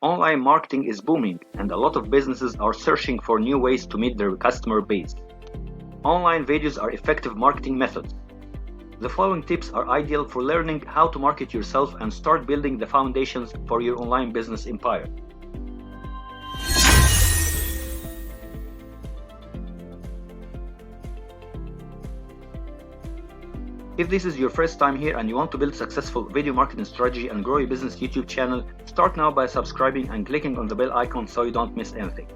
Online marketing is booming and a lot of businesses are searching for new ways to meet their customer base. Online videos are effective marketing methods. The following tips are ideal for learning how to market yourself and start building the foundations for your online business empire. If this is your first time here and you want to build successful video marketing strategy and grow your business YouTube channel, start now by subscribing and clicking on the bell icon so you don't miss anything.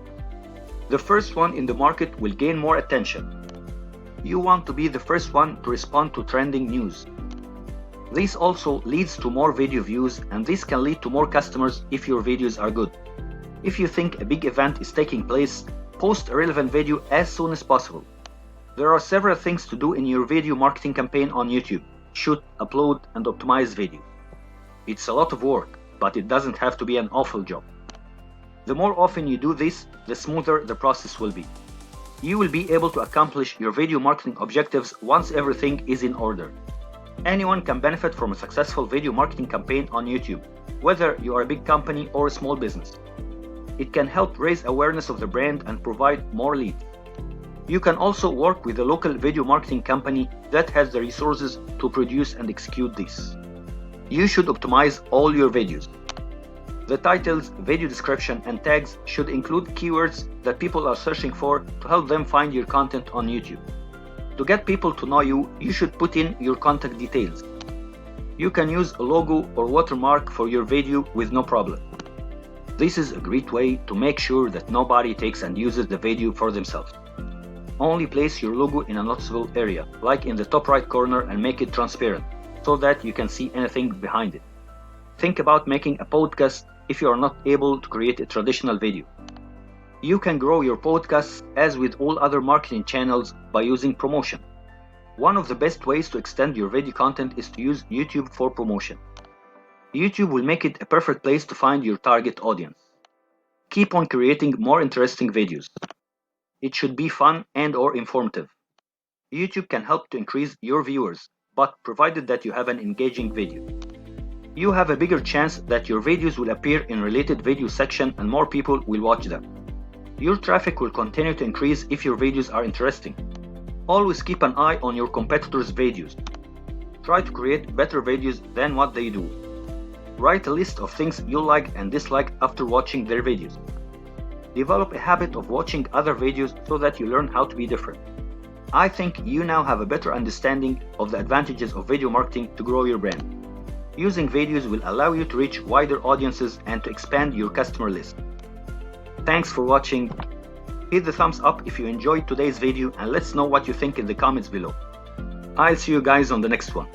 The first one in the market will gain more attention. You want to be the first one to respond to trending news. This also leads to more video views, and this can lead to more customers if your videos are good. If you think a big event is taking place, post a relevant video as soon as possible. There are several things to do in your video marketing campaign on YouTube: shoot, upload, and optimize videos. It's a lot of work, but it doesn't have to be an awful job. The more often you do this, the smoother the process will be. You will be able to accomplish your video marketing objectives once everything is in order. Anyone can benefit from a successful video marketing campaign on YouTube, whether you are a big company or a small business. It can help raise awareness of the brand and provide more leads. You can also work with a local video marketing company that has the resources to produce and execute this. You should optimize all your videos. The titles, video description, and tags should include keywords that people are searching for to help them find your content on YouTube. To get people to know you, you should put in your contact details. You can use a logo or watermark for your video with no problem. This is a great way to make sure that nobody takes and uses the video for themselves. Only place your logo in a noticeable area, like in the top right corner, and make it transparent, so that you can see anything behind it. Think about making a podcast if you are not able to create a traditional video. You can grow your podcasts as with all other marketing channels by using promotion. One of the best ways to extend your video content is to use YouTube for promotion. YouTube will make it a perfect place to find your target audience. Keep on creating more interesting videos. It should be fun and/or informative. YouTube can help to increase your viewers, but provided that you have an engaging video. You have a bigger chance that your videos will appear in related video section and more people will watch them. Your traffic will continue to increase if your videos are interesting. Always keep an eye on your competitors' videos. Try to create better videos than what they do. Write a list of things you like and dislike after watching their videos. Develop a habit of watching other videos so that you learn how to be different. I think you now have a better understanding of the advantages of video marketing to grow your brand. Using videos will allow you to reach wider audiences and to expand your customer list. Thanks for watching. Hit the thumbs up if you enjoyed today's video and let's know what you think in the comments below. I'll see you guys on the next one.